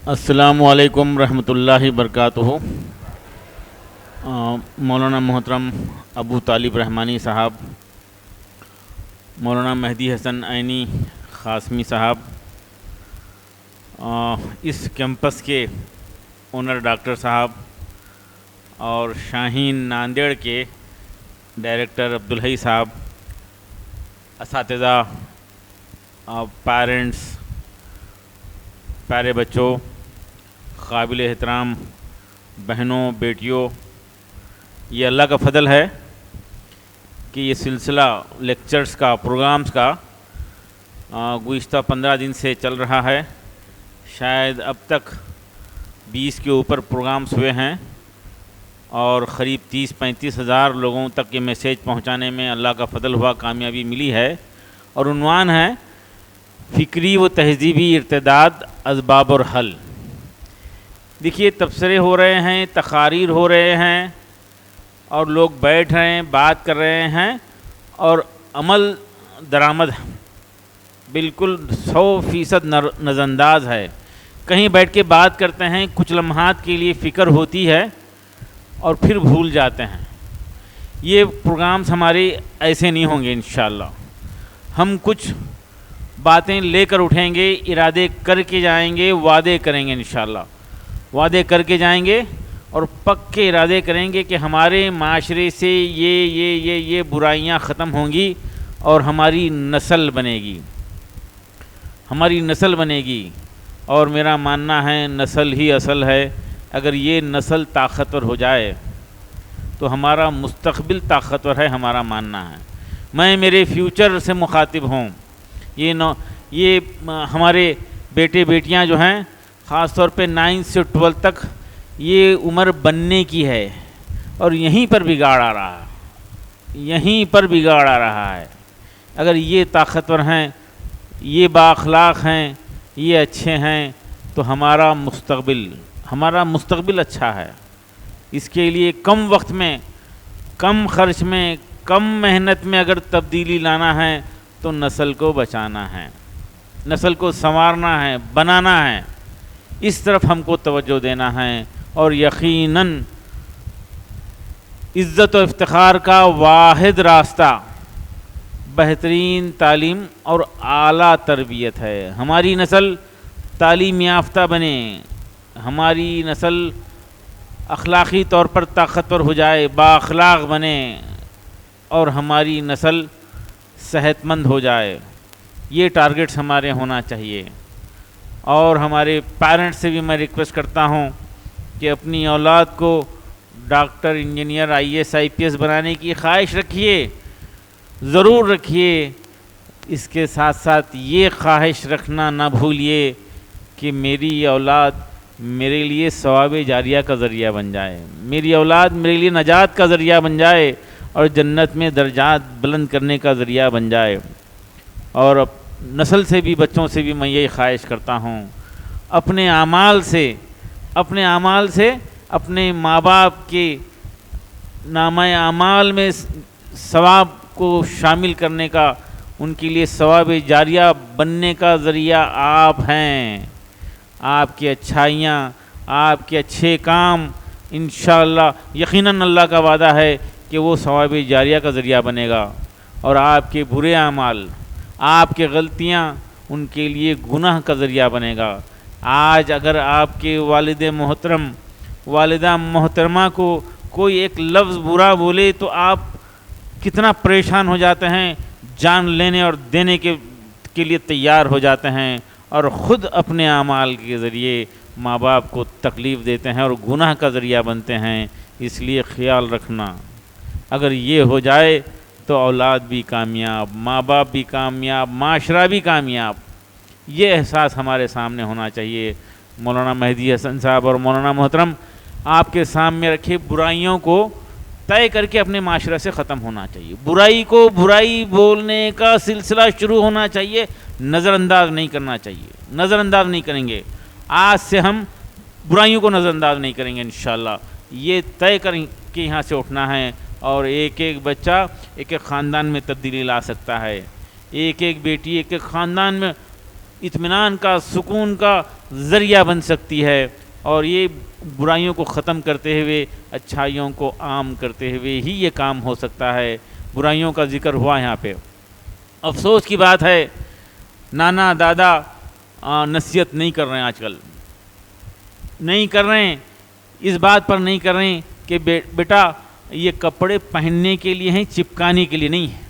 السلام علیکم رحمۃ اللہ وبرکاتہ۔ مولانا محترم ابو طالب رحمانی صاحب، مولانا مہدی حسن عینی قاسمی صاحب، اس کیمپس کے اونر ڈاکٹر صاحب اور شاہین ناندیڑ کے ڈائریکٹر عبدالحی صاحب، اساتذہ، پیرنٹس، پیارے بچوں، قابل احترام بہنوں، بیٹیوں، یہ اللہ کا فضل ہے کہ یہ سلسلہ لیکچرز کا، پروگرامز کا گزشتہ 15 دن سے چل رہا ہے۔ شاید اب تک 20 کے اوپر پروگرامز ہوئے ہیں اور قریب 30-35 ہزار لوگوں تک یہ میسیج پہنچانے میں اللہ کا فضل ہوا، کامیابی ملی ہے۔ اور عنوان ہے فکری و تہذیبی ارتداد، اسباب اور حل۔ دیکھیے، تبصرے ہو رہے ہیں، تقاریر ہو رہے ہیں اور لوگ بیٹھ رہے ہیں، بات کر رہے ہیں اور عمل درآمد بالکل 100% نظر انداز ہے۔ کہیں بیٹھ کے بات کرتے ہیں، کچھ لمحات کے لیے فکر ہوتی ہے اور پھر بھول جاتے ہیں۔ یہ پروگرامز ہمارے ایسے نہیں ہوں گے انشاءاللہ۔ ہم کچھ باتیں لے کر اٹھیں گے، ارادے کر کے جائیں گے، وعدے کریں گے انشاءاللہ، وعدے کر کے جائیں گے اور پکے ارادے کریں گے کہ ہمارے معاشرے سے یہ برائیاں ختم ہوں گی اور ہماری نسل بنے گی، ہماری نسل بنے گی۔ اور میرا ماننا ہے نسل ہی اصل ہے۔ اگر یہ نسل طاقتور ہو جائے تو ہمارا مستقبل طاقتور ہے، ہمارا ماننا ہے۔ میں میرے فیوچر سے مخاطب ہوں۔ یہ ہمارے بیٹے بیٹیاں جو ہیں، خاص طور پہ 9 سے 12 تک، یہ عمر بننے کی ہے اور یہیں پر بگاڑ آ رہا ہے، یہیں پر بگاڑ آ رہا ہے۔ اگر یہ طاقتور ہیں، یہ بااخلاق ہیں، یہ اچھے ہیں تو ہمارا مستقبل اچھا ہے۔ اس کے لیے کم وقت میں، کم خرچ میں، کم محنت میں اگر تبدیلی لانا ہے تو نسل کو بچانا ہے، نسل کو سنوارنا ہے، بنانا ہے۔ اس طرف ہم کو توجہ دینا ہے اور یقیناً عزت و افتخار کا واحد راستہ بہترین تعلیم اور اعلیٰ تربیت ہے۔ ہماری نسل تعلیم یافتہ بنے، ہماری نسل اخلاقی طور پر طاقتور ہو جائے، بااخلاق بنے اور ہماری نسل صحت مند ہو جائے۔ یہ ٹارگٹس ہمارے ہونا چاہیے۔ اور ہمارے پیرنٹس سے بھی میں ریکویسٹ کرتا ہوں کہ اپنی اولاد کو ڈاکٹر، انجینئر، IAS IPS بنانے کی خواہش رکھیے، ضرور رکھیے۔ اس کے ساتھ ساتھ یہ خواہش رکھنا نہ بھولیے کہ میری اولاد میرے لیے ثواب جاریہ کا ذریعہ بن جائے، میری اولاد میرے لیے نجات کا ذریعہ بن جائے اور جنت میں درجات بلند کرنے کا ذریعہ بن جائے۔ اور نسل سے بھی، بچوں سے بھی میں یہی خواہش کرتا ہوں، اپنے اعمال سے اپنے ماں باپ کے نامہ اعمال میں ثواب کو شامل کرنے کا، ان کے لیے ثواب جاریہ بننے کا ذریعہ آپ ہیں۔ آپ کی اچھائیاں، آپ کے اچھے کام انشاءاللہ، یقیناً اللہ کا وعدہ ہے کہ وہ ثواب جاریہ کا ذریعہ بنے گا، اور آپ کے برے اعمال، آپ کے غلطیاں ان کے لیے گناہ کا ذریعہ بنے گا۔ آج اگر آپ کے والد محترم، والدہ محترمہ کو کوئی ایک لفظ برا بولے تو آپ کتنا پریشان ہو جاتے ہیں، جان لینے اور دینے کے لیے تیار ہو جاتے ہیں، اور خود اپنے اعمال کے ذریعے ماں باپ کو تکلیف دیتے ہیں اور گناہ کا ذریعہ بنتے ہیں۔ اس لیے خیال رکھنا، اگر یہ ہو جائے تو اولاد بھی کامیاب، ماں باپ بھی کامیاب، معاشرہ بھی کامیاب۔ یہ احساس ہمارے سامنے ہونا چاہیے۔ مولانا مہدی حسن صاحب اور مولانا محترم، آپ کے سامنے رکھے برائیوں کو طے کر کے اپنے معاشرے سے ختم ہونا چاہیے۔ برائی کو برائی بولنے کا سلسلہ شروع ہونا چاہیے، نظر انداز نہیں کرنا چاہیے، نظر انداز نہیں کریں گے۔ آج سے ہم برائیوں کو نظر انداز نہیں کریں گے انشاءاللہ۔ یہ طے کر کے یہاں سے اٹھنا ہے، اور ایک ایک بچہ ایک ایک خاندان میں تبدیلی لا سکتا ہے، ایک ایک بیٹی ایک ایک خاندان میں اطمینان کا، سکون کا ذریعہ بن سکتی ہے، اور یہ برائیوں کو ختم کرتے ہوئے اچھائیوں کو عام کرتے ہوئے ہی یہ کام ہو سکتا ہے۔ برائیوں کا ذکر ہوا یہاں پہ، افسوس کی بات ہے نانا دادا نصیحت نہیں کر رہے ہیں، آج کل نہیں کر رہے ہیں، اس بات پر نہیں کر رہے ہیں کہ بیٹا یہ کپڑے پہننے کے لیے ہیں، چپکانے کے لیے نہیں ہے۔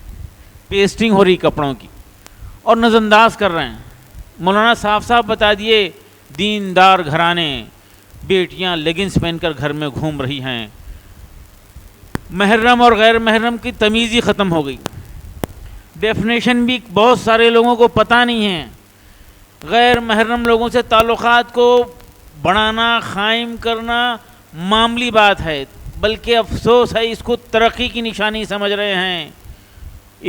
پیسٹنگ ہو رہی کپڑوں کی اور نظر انداز کر رہے ہیں۔ مولانا صاف صاف بتا دیے، دیندار گھرانے بیٹیاں لیگنز پہن کر گھر میں گھوم رہی ہیں، محرم اور غیر محرم کی تمیز ہی ختم ہو گئی، ڈیفینیشن بھی بہت سارے لوگوں کو پتہ نہیں ہے۔ غیر محرم لوگوں سے تعلقات کو بڑھانا، قائم کرنا معمولی بات ہے، بلکہ افسوس ہے اس کو ترقی کی نشانی سمجھ رہے ہیں۔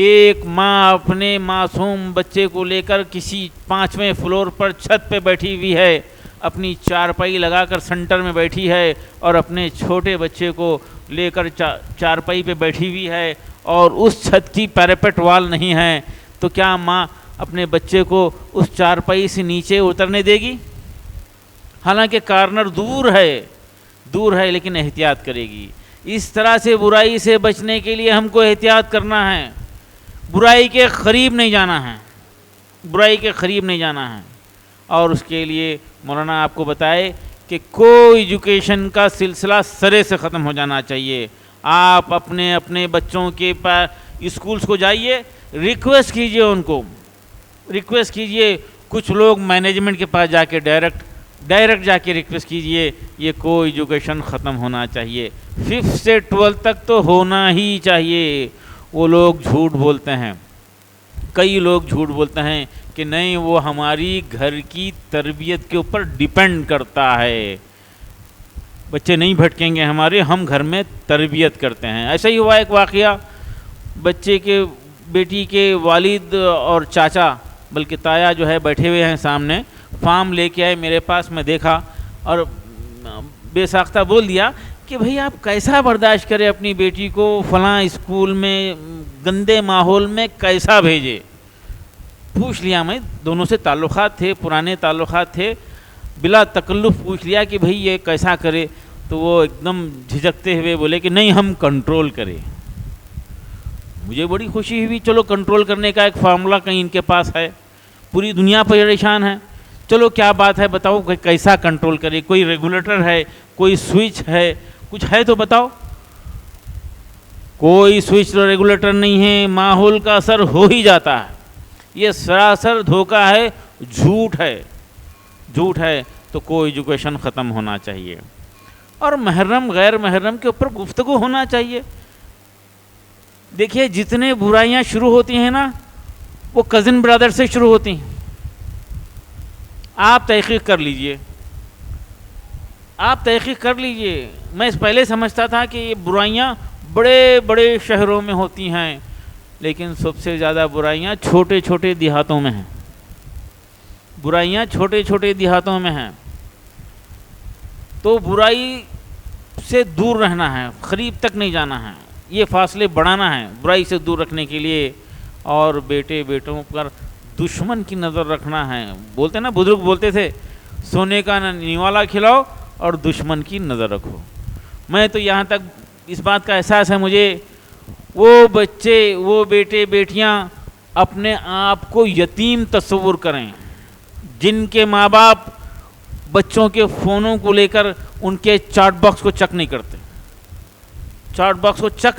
ایک ماں اپنے معصوم بچے کو لے کر کسی 5ویں فلور پر چھت پہ بیٹھی ہوئی ہے، اپنی چارپائی لگا کر سینٹر میں بیٹھی ہے، اور اپنے چھوٹے بچے کو لے کر چارپائی پہ بیٹھی ہوئی ہے، اور اس چھت کی پیراپیٹ وال نہیں ہے، تو کیا ماں اپنے بچے کو اس چارپائی سے نیچے اترنے دے گی؟ حالانکہ کارنر دور ہے لیکن احتیاط کرے گی۔ اس طرح سے برائی سے بچنے کے لیے ہم کو احتیاط کرنا ہے، برائی کے قریب نہیں جانا ہے، اور اس کے لیے مولانا آپ کو بتائے کہ کو ایجوکیشن کا سلسلہ سرے سے ختم ہو جانا چاہیے۔ آپ اپنے بچوں کے اسکولز کو جائیے، ریکویسٹ کیجئے، ان کو ریکویسٹ کیجئے، کچھ لوگ مینجمنٹ کے پاس جا کے ڈائریکٹ جا کے ریکویسٹ کیجئے، یہ کو ایجوکیشن ختم ہونا چاہیے، 5 سے 12 تک تو ہونا ہی چاہیے۔ وہ لوگ جھوٹ بولتے ہیں، کئی لوگ جھوٹ بولتے ہیں کہ نہیں وہ ہماری گھر کی تربیت کے اوپر ڈیپینڈ کرتا ہے، بچے نہیں بھٹکیں گے ہمارے، ہم گھر میں تربیت کرتے ہیں۔ ایسا ہی ہوا ایک واقعہ، بچے کے بیٹی کے والد اور چاچا بلکہ تایا جو ہے بیٹھے ہوئے ہیں سامنے، فارم لے کے آئے میرے پاس، میں دیکھا اور بے ساختہ بول دیا کہ بھئی آپ کیسا برداشت کرے اپنی بیٹی کو فلاں اسکول میں گندے ماحول میں کیسا بھیجے؟ پوچھ لیا میں، دونوں سے تعلقات تھے، پرانے تعلقات تھے، بلا تکلف پوچھ لیا کہ بھئی یہ کیسا کرے، تو وہ ایک دم جھجکتے ہوئے بولے کہ نہیں ہم کنٹرول کریں۔ مجھے بڑی خوشی ہوئی، چلو کنٹرول کرنے کا ایک فارمولہ کہیں ان کے پاس ہے، پوری دنیا پریشان ہے، چلو کیا بات ہے بتاؤ کہ کیسا کنٹرول کرے، کوئی ریگولیٹر ہے، کوئی سوئچ ہے، کچھ ہے تو بتاؤ۔ کوئی سوئچ ریگولیٹر نہیں ہے، ماحول کا اثر ہو ہی جاتا ہے، یہ سراسر دھوکہ ہے، جھوٹ ہے، تو کوئی ایجوکیشن ختم ہونا چاہیے، اور محرم غیر محرم کے اوپر گفتگو ہونا چاہیے۔ دیکھیے جتنے برائیاں شروع ہوتی ہیں نا، وہ کزن برادر سے شروع ہوتی ہیں۔ آپ تحقیق کر لیجئے، میں پہلے سمجھتا تھا کہ یہ برائیاں بڑے بڑے شہروں میں ہوتی ہیں، لیکن سب سے زیادہ برائیاں چھوٹے چھوٹے دیہاتوں میں ہیں۔ تو برائی سے دور رہنا ہے، قریب تک نہیں جانا ہے، یہ فاصلے بڑھانا ہے برائی سے دور رکھنے کے لیے، اور بیٹوں پر دشمن کی نظر رکھنا ہے۔ بولتے نا، بزرگ بولتے تھے، سونے کا نیوالا کھلاؤ اور دشمن کی نظر رکھو۔ میں تو یہاں تک اس بات کا احساس ہے مجھے، وہ بچے، وہ بیٹے بیٹیاں اپنے آپ کو یتیم تصور کریں جن کے ماں باپ بچوں کے فونوں کو لے کر ان کے چیٹ باکس کو چیک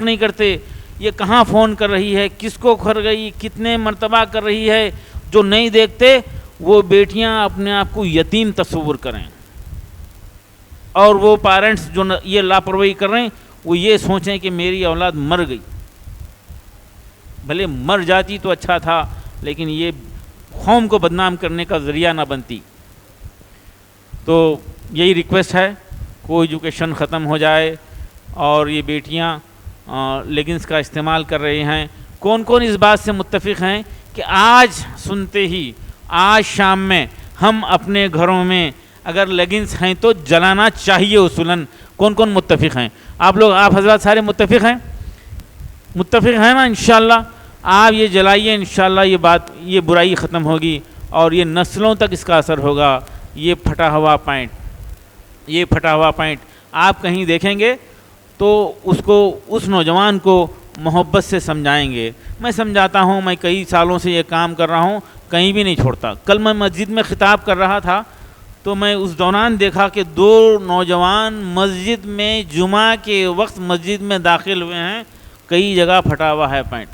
نہیں کرتے، یہ کہاں فون کر رہی ہے، کس کو کر گئی، کتنے مرتبہ کر رہی ہے، جو نہیں دیکھتے وہ بیٹیاں اپنے آپ کو یتیم تصور کریں، اور وہ پیرنٹس جو یہ لاپرواہی کر رہے ہیں وہ یہ سوچیں کہ میری اولاد مر گئی، بھلے مر جاتی تو اچھا تھا، لیکن یہ قوم کو بدنام کرنے کا ذریعہ نہ بنتی۔ تو یہی ریکویسٹ ہے، کو ایجوکیشن ختم ہو جائے، اور یہ بیٹیاں لیگنز کا استعمال کر رہی ہیں۔ کون کون اس بات سے متفق ہیں کہ آج سنتے ہی، آج شام میں ہم اپنے گھروں میں اگر لیگنز ہیں تو جلانا چاہیے اصولاً؟ کون کون متفق ہیں؟ آپ حضرات سارے متفق ہیں نا؟ انشاءاللہ آپ یہ جلائیے، انشاءاللہ یہ برائی ختم ہوگی، اور یہ نسلوں تک اس کا اثر ہوگا۔ یہ پھٹا ہوا پوائنٹ آپ کہیں دیکھیں گے تو اس نوجوان کو محبت سے سمجھائیں گے. میں سمجھاتا ہوں, میں کئی سالوں سے یہ کام کر رہا ہوں, کہیں بھی نہیں چھوڑتا. کل میں مسجد میں خطاب کر رہا تھا تو میں اس دوران دیکھا کہ 2 نوجوان مسجد میں جمعہ کے وقت مسجد میں داخل ہوئے ہیں, کئی جگہ پھٹا ہوا ہے پوائنٹ,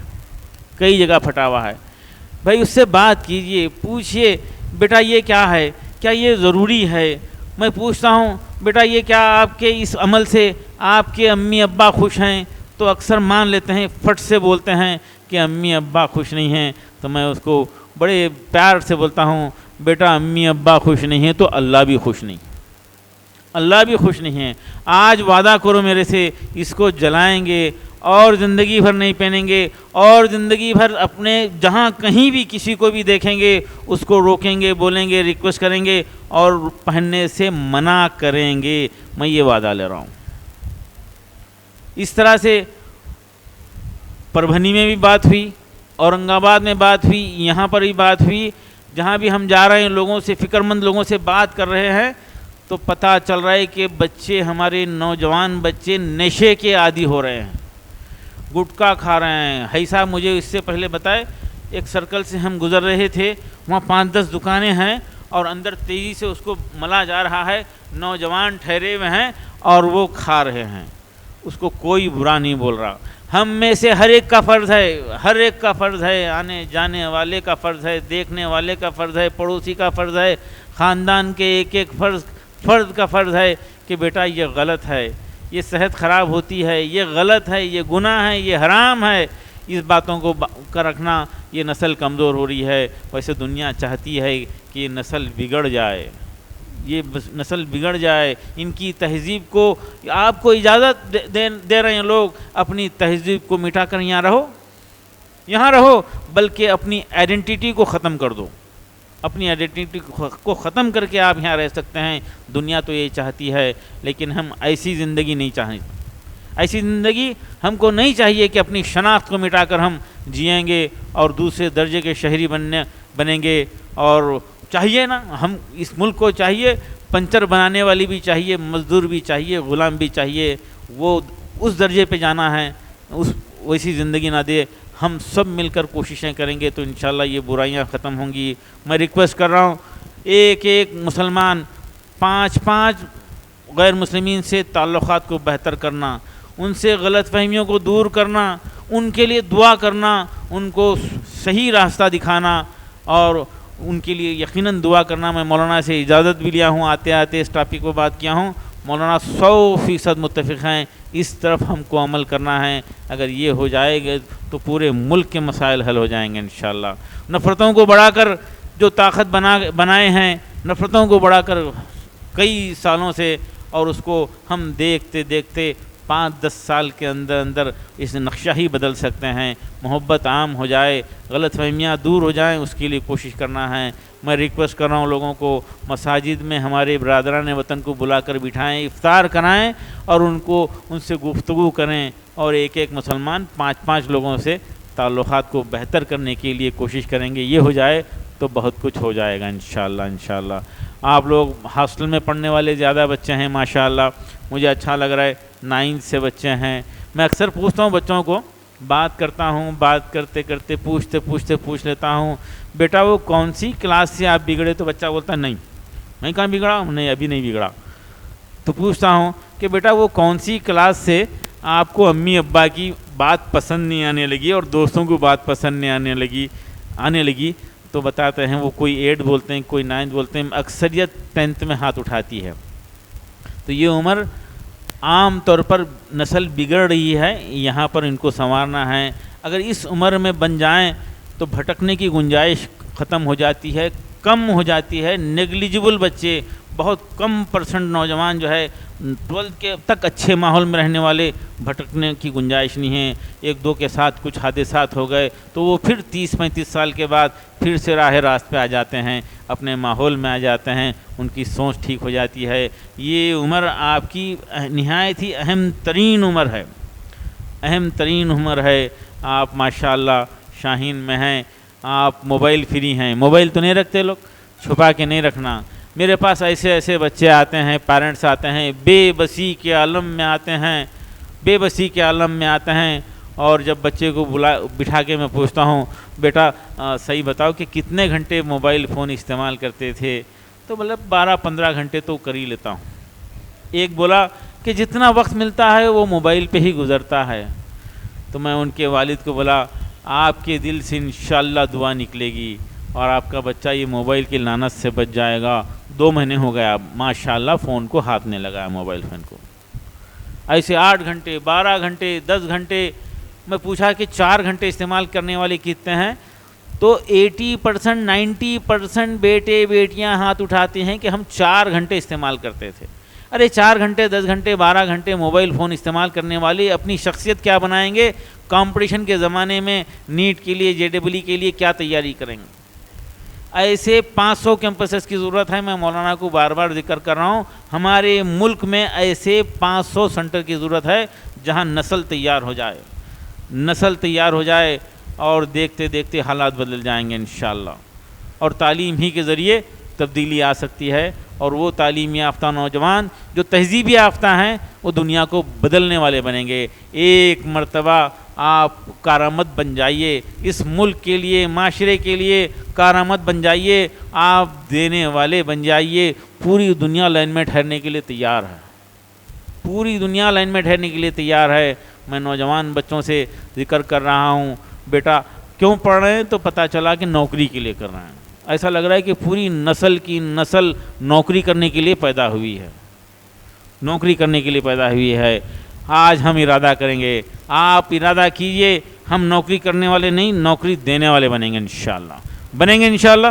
کئی جگہ پھٹا ہوا ہے. بھائی اس سے بات کیجئے, پوچھئے بیٹا یہ کیا ہے, کیا یہ ضروری ہے؟ میں پوچھتا ہوں بیٹا یہ کیا آپ کے اس عمل سے آپ کے امی ابا خوش ہیں؟ تو اکثر مان لیتے ہیں, فٹ سے بولتے ہیں کہ امی ابا خوش نہیں ہیں. تو میں اس کو بڑے پیار سے بولتا ہوں, بیٹا امی ابا خوش نہیں ہیں تو اللہ بھی خوش نہیں, اللہ بھی خوش نہیں ہے. آج وعدہ کرو میرے سے, اس کو جلائیں گے اور زندگی بھر نہیں پہنیں گے, اور زندگی بھر اپنے جہاں کہیں بھی کسی کو بھی دیکھیں گے اس کو روکیں گے, بولیں گے, ریکویسٹ کریں گے اور پہننے سے منع کریں گے. میں یہ وعدہ لے رہا ہوں. اس طرح سے پربھنی میں بھی بات ہوئی, اورنگ آباد میں بات ہوئی, یہاں پر بھی بات ہوئی. جہاں بھی ہم جا رہے ہیں لوگوں سے, فکر مند لوگوں سے بات کر رہے ہیں تو پتہ چل رہا ہے کہ بچے, ہمارے نوجوان بچے نشے کے عادی ہو رہے ہیں, گٹکا کھا رہے ہیں. بھائی صاحب مجھے اس سے پہلے بتائے, ایک سرکل سے ہم گزر رہے تھے, وہاں 5-10 دکانیں ہیں اور اندر تیزی سے اس کو ملا جا رہا ہے, نوجوان ٹھہرے ہوئے ہیں اور وہ کھا رہے ہیں. اس کو کوئی برا نہیں بول رہا. ہم میں سے ہر ایک کا فرض ہے, ہر ایک کا فرض ہے, آنے جانے والے کا فرض ہے, دیکھنے والے کا فرض ہے, پڑوسی کا فرض ہے, خاندان کے ایک فرد کا فرض ہے کہ بیٹا یہ غلط ہے, یہ صحت خراب ہوتی ہے, یہ غلط ہے, یہ گناہ ہے, یہ حرام ہے. اس باتوں کو رکھنا. یہ نسل کمزور ہو رہی ہے. ویسے دنیا چاہتی ہے کہ یہ نسل بگڑ جائے, یہ نسل بگڑ جائے. ان کی تہذیب کو آپ کو اجازت دے رہے ہیں لوگ, اپنی تہذیب کو مٹا کر یہاں رہو, بلکہ اپنی آئیڈینٹی کو ختم کر دو. اپنی آئیڈینٹی کو ختم کر کے آپ یہاں رہ سکتے ہیں. دنیا تو یہ چاہتی ہے, لیکن ہم ایسی زندگی نہیں چاہیں. ایسی زندگی ہم کو نہیں چاہیے کہ اپنی شناخت کو مٹا کر ہم جئیں گے اور دوسرے درجے کے شہری بنیں گے. اور چاہیے نا, ہم اس ملک کو چاہیے پنچر بنانے والی بھی چاہیے, مزدور بھی چاہیے, غلام بھی چاہیے. وہ اس درجے پہ جانا ہے, ویسی زندگی نہ دے. ہم سب مل کر کوششیں کریں گے تو انشاءاللہ یہ برائیاں ختم ہوں گی. میں ریکویسٹ کر رہا ہوں, ایک مسلمان 5 غیر مسلمین سے تعلقات کو بہتر کرنا, ان سے غلط فہمیوں کو دور کرنا, ان کے لیے دعا کرنا, ان کو صحیح راستہ دکھانا اور ان کے لیے یقیناً دعا کرنا. میں مولانا سے اجازت بھی لیا ہوں, آتے آتے اس ٹاپک کو بات کیا ہوں. مولانا 100% متفق ہیں, اس طرف ہم کو عمل کرنا ہے. اگر یہ ہو جائے گا تو پورے ملک کے مسائل حل ہو جائیں گے انشاءاللہ. نفرتوں کو بڑھا کر جو طاقت بنائے ہیں, نفرتوں کو بڑھا کر کئی سالوں سے, اور اس کو ہم دیکھتے 5-10 سال کے اندر اس نقشہ ہی بدل سکتے ہیں. محبت عام ہو جائے, غلط فہمیاں دور ہو جائیں, اس کے لیے کوشش کرنا ہے. میں ریکویسٹ کر رہا ہوں لوگوں کو, مساجد میں ہمارے برادران وطن کو بلا کر بٹھائیں, افطار کرائیں اور ان سے گفتگو کریں, اور ایک مسلمان 5 لوگوں سے تعلقات کو بہتر کرنے کے لیے کوشش کریں گے. یہ ہو جائے تو بہت کچھ ہو جائے گا انشاءاللہ. آپ لوگ ہاسٹل میں پڑھنے والے زیادہ بچے ہیں ماشاءاللہ, مجھے اچھا لگ رہا ہے. 9 سے بچے ہیں. میں اکثر پوچھتا ہوں بچوں کو, بات کرتا ہوں, بات کرتے پوچھ لیتا ہوں, بیٹا وہ کون سی کلاس سے آپ بگڑے؟ تو بچہ بولتا ہے نہیں, میں کہاں بگڑا, نہیں ابھی نہیں بگڑا. تو پوچھتا ہوں کہ بیٹا وہ کون سی کلاس سے آپ کو امی ابا کی بات پسند نہیں آنے لگی اور دوستوں کو بات پسند نہیں آنے لگی؟ تو بتاتے ہیں وہ کوئی 8 بولتے ہیں, کوئی 9 بولتے ہیں, اکثریت 10th میں ہاتھ اٹھاتی ہے. تو یہ عمر عام طور پر نسل بگڑ رہی ہے, یہاں پر ان کو سنوارنا ہے. اگر اس عمر میں بن جائیں تو بھٹکنے کی گنجائش ختم ہو جاتی ہے, کم ہو جاتی ہے. نیگلیجبل بچے, بہت کم % نوجوان جو ہے 12 کے تک اچھے ماحول میں رہنے والے, بھٹکنے کی گنجائش نہیں ہے. 1-2 کے ساتھ کچھ حادثات ہو گئے تو وہ پھر 30-35 سال کے بعد پھر سے راہ راست پہ آ جاتے ہیں, اپنے ماحول میں آ جاتے ہیں, ان کی سوچ ٹھیک ہو جاتی ہے. یہ عمر آپ کی نہایت ہی اہم ترین عمر ہے. آپ ماشاءاللہ شاہین میں ہیں, آپ موبائل فری ہیں. موبائل تو نہیں رکھتے لوگ, چھپا کے نہیں رکھنا. میرے پاس ایسے ایسے بچے آتے ہیں، پیرنٹس آتے ہیں، بے بسی کے عالم میں آتے ہیں، بے بسی کے عالم میں آتے ہیں، اور جب بچے کو بٹھا کے میں پوچھتا ہوں بیٹا صحیح بتاؤ کہ کتنے گھنٹے موبائل فون استعمال کرتے تھے، تو مطلب 12-15 گھنٹے تو کر ہی لیتا ہوں۔ ایک بولا کہ جتنا وقت ملتا ہے وہ موبائل پہ ہی گزرتا ہے۔ تو میں ان کے والد کو بولا آپ کے دل سے انشاءاللہ دعا نکلے گی اور آپ کا بچہ یہ موبائل کی لعنت سے بچ جائے گا۔ 2 مہینے ہو گیا ماشاءاللہ فون کو ہاتھ نہیں لگایا، موبائل فون کو۔ ایسے 8 گھنٹے 12 گھنٹے 10 گھنٹے، میں پوچھا کہ 4 گھنٹے استعمال کرنے والے کتنے ہیں، تو 80% 90% بیٹے بیٹیاں ہاتھ اٹھاتے ہیں کہ ہم 4 گھنٹے استعمال کرتے تھے۔ ارے 4 گھنٹے 10 گھنٹے 12 گھنٹے موبائل فون استعمال کرنے والے اپنی شخصیت کیا بنائیں گے؟ کمپٹیشن کے زمانے میں نیٹ کے لیے JEE کے لیے کیا تیاری کریں گے؟ ایسے 500 کیمپسز کی ضرورت ہے۔ میں مولانا کو بار بار ذکر کر رہا ہوں، ہمارے ملک میں ایسے 500 سینٹر کی ضرورت ہے جہاں نسل تیار ہو جائے، نسل تیار ہو جائے، اور دیکھتے دیکھتے حالات بدل جائیں گے انشاءاللہ۔ اور تعلیم ہی کے ذریعے تبدیلی آ سکتی ہے، اور وہ تعلیم یافتہ نوجوان جو تہذیب یافتہ ہیں وہ دنیا کو بدلنے والے بنیں گے۔ ایک مرتبہ آپ کارآمد بن جائیے، اس ملک کے لیے، معاشرے کے لیے کارآمد بن جائیے، آپ دینے والے بن جائیے، پوری دنیا لائن میں ٹھہرنے کے لیے تیار ہے، پوری دنیا لائن میں ٹھہرنے کے لیے تیار ہے۔ میں نوجوان بچوں سے ذکر کر رہا ہوں بیٹا کیوں پڑھ رہے ہیں، تو پتہ چلا کہ نوکری کے لیے کر رہے ہیں۔ ایسا لگ رہا ہے کہ پوری نسل کی نسل نوکری کرنے کے لیے پیدا ہوئی ہے، نوکری کرنے کے لیے پیدا ہوئی ہے۔ آج ہم ارادہ کریں گے، آپ ارادہ کیجئے، ہم نوکری کرنے والے نہیں، نوکری دینے والے بنیں گے انشاءاللہ، بنیں گے انشاءاللہ،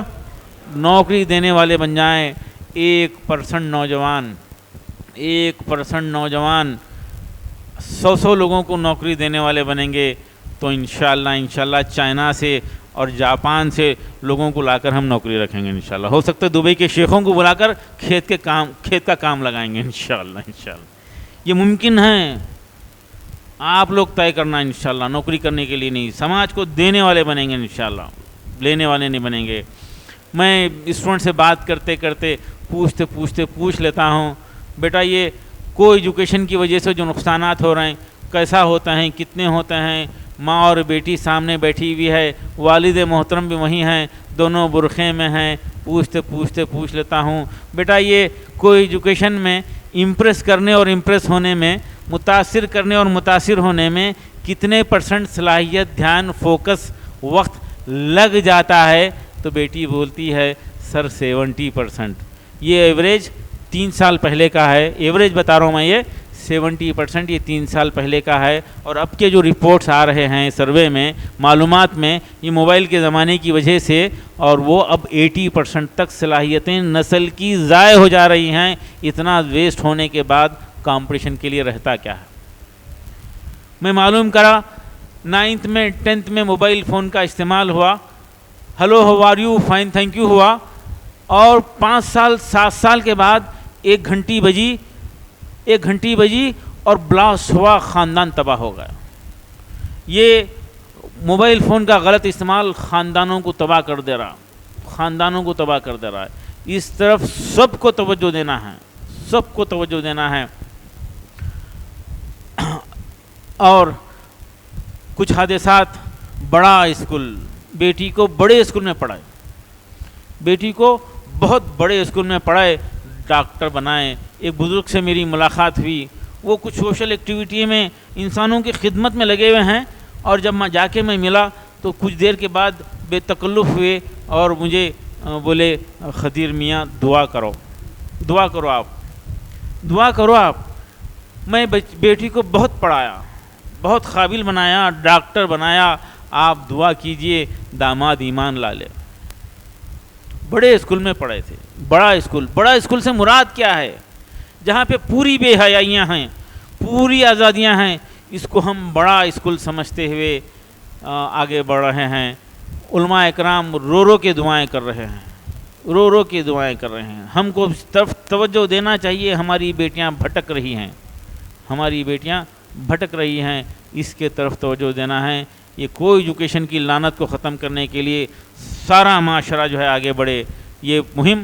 نوکری دینے والے بن جائیں۔ 1% نوجوان 1% نوجوان 100 لوگوں کو نوکری دینے والے بنیں گے، تو انشاءاللہ چائنا سے اور جاپان سے لوگوں کو لا کر ہم نوکری رکھیں گے انشاءاللہ۔ ہو سکتا ہے دبئی کے شیخوں کو بلا کر کھیت کا کام لگائیں گے انشاءاللہ۔ یہ ممکن ہے، آپ لوگ طے کرنا انشاءاللہ، نوکری کرنے کے لیے نہیں، سماج کو دینے والے بنیں گے انشاءاللہ، لینے والے نہیں بنیں گے۔ میں اسٹوڈنٹ سے بات کرتے کرتے پوچھ لیتا ہوں بیٹا یہ کو ایجوکیشن کی وجہ سے جو نقصانات ہو رہے ہیں کیسا ہوتا ہیں، کتنے ہوتے ہیں؟ ماں اور بیٹی سامنے بیٹھی ہوئی ہے، والد محترم بھی وہیں ہیں، دونوں برقعے میں ہیں، پوچھ لیتا ہوں بیٹا یہ کوئی ایجوکیشن میں امپریس کرنے اور امپریس ہونے میں، متاثر کرنے اور متاثر ہونے میں کتنے % صلاحیت، دھیان، فوکس، وقت لگ جاتا ہے؟ تو بیٹی بولتی ہے سر 70%۔ یہ ایوریج 3 سال پہلے کا ہے، ایوریج بتا رہا ہوں میں، یہ 70% یہ 3 سال پہلے کا ہے، اور اب کے جو رپورٹس آ رہے ہیں سروے میں، معلومات میں، یہ موبائل کے زمانے کی وجہ سے، اور وہ اب 80% تک صلاحیتیں نسل کی ضائع ہو جا رہی ہیں۔ اتنا ویسٹ ہونے کے بعد کمپٹیشن کے لیے رہتا کیا ہے؟ میں معلوم کرا 9th میں 10th میں موبائل فون کا استعمال ہوا، hello how are you, fine thank you ہوا، اور 5 سال 7 سال کے بعد 1 گھنٹی بجی اور بلاسٹ ہوا، خاندان تباہ ہو گیا۔ یہ موبائل فون کا غلط استعمال خاندانوں کو تباہ کر دے رہا ہے، اس طرف سب کو توجہ دینا ہے، اور کچھ حادثات، بڑا اسکول، بیٹی کو بڑے اسکول میں پڑھائے، بیٹی کو بہت بڑے اسکول میں پڑھائے، ڈاکٹر بنائے۔ ایک بزرگ سے میری ملاقات ہوئی، وہ کچھ سوشل ایکٹیویٹی میں انسانوں کی خدمت میں لگے ہوئے ہیں، اور جب میں جا کے میں تو کچھ دیر کے بعد بے تکلف ہوئے اور مجھے بولے خدیر میاں دعا کرو آپ۔ میں بیٹی کو بہت پڑھایا، بہت قابل بنایا، ڈاکٹر بنایا، آپ دعا کیجئے داماد ایمان لا لے۔ بڑے اسکول میں پڑھے تھے، بڑا اسکول سے مراد کیا ہے؟ جہاں پہ پوری بے حیائیاں ہیں، پوری آزادیاں ہیں، اس کو ہم بڑا اسکول سمجھتے ہوئے آگے بڑھ رہے ہیں۔ علماء اکرام رو کے دعائیں کر رہے ہیں، ہم کو اس طرف توجہ دینا چاہیے۔ ہماری بیٹیاں بھٹک رہی ہیں، اس کے طرف توجہ دینا ہے۔ یہ کوئی ایجوکیشن کی لعنت کو ختم کرنے کے لیے سارا معاشرہ جو ہے آگے بڑھے، یہ مہم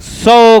100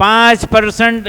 5%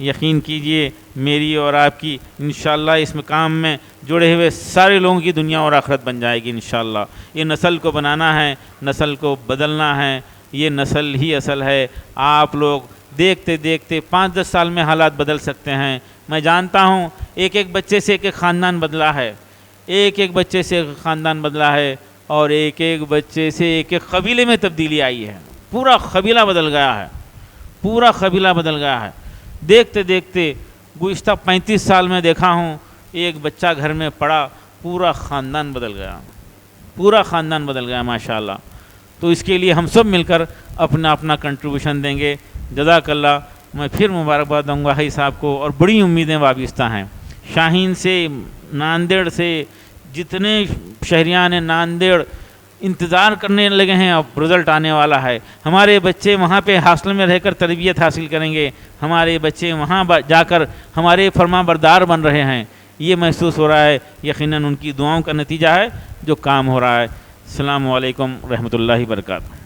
یقین کیجئے میری اور آپ کی انشاءاللہ اس مقام میں جڑے ہوئے سارے لوگوں کی دنیا اور آخرت بن جائے گی انشاءاللہ۔ یہ نسل کو بنانا ہے، نسل کو بدلنا ہے، یہ نسل ہی اصل ہے۔ آپ لوگ دیکھتے دیکھتے 5-10 سال میں حالات بدل سکتے ہیں۔ میں جانتا ہوں ایک ایک بچے سے ایک ایک خاندان بدلا ہے، ایک ایک بچے سے ایک خاندان بدلا ہے، اور ایک ایک بچے سے ایک ایک قبیلے میں تبدیلی آئی ہے۔ پورا قبیلہ بدل گیا ہے، پورا قبیلہ بدل گیا ہے۔ دیکھتے دیکھتے گزشتہ 35 سال میں دیکھا ہوں، ایک بچہ گھر میں پڑا، پورا خاندان بدل گیا، پورا خاندان بدل گیا ماشاءاللہ۔ تو اس کے لیے ہم سب مل کر اپنا اپنا کنٹریبیوشن دیں گے۔ جزاک اللہ۔ میں پھر مبارکباد دوں گا حی صاحب کو، اور بڑی امیدیں وابستہ ہیں شاہین سے، ناندیڑ سے، جتنے شہریان ہیں ناندیڑ انتظار کرنے لگے ہیں، اب رزلٹ آنے والا ہے۔ ہمارے بچے وہاں پہ ہاسٹل میں رہ کر تربیت حاصل کریں گے، ہمارے بچے وہاں جا کر ہمارے فرما بردار بن رہے ہیں۔ یہ محسوس ہو رہا ہے، یقیناً ان کی دعاؤں کا نتیجہ ہے جو کام ہو رہا ہے۔ السلام علیکم رحمۃ اللہ وبرکاتہ۔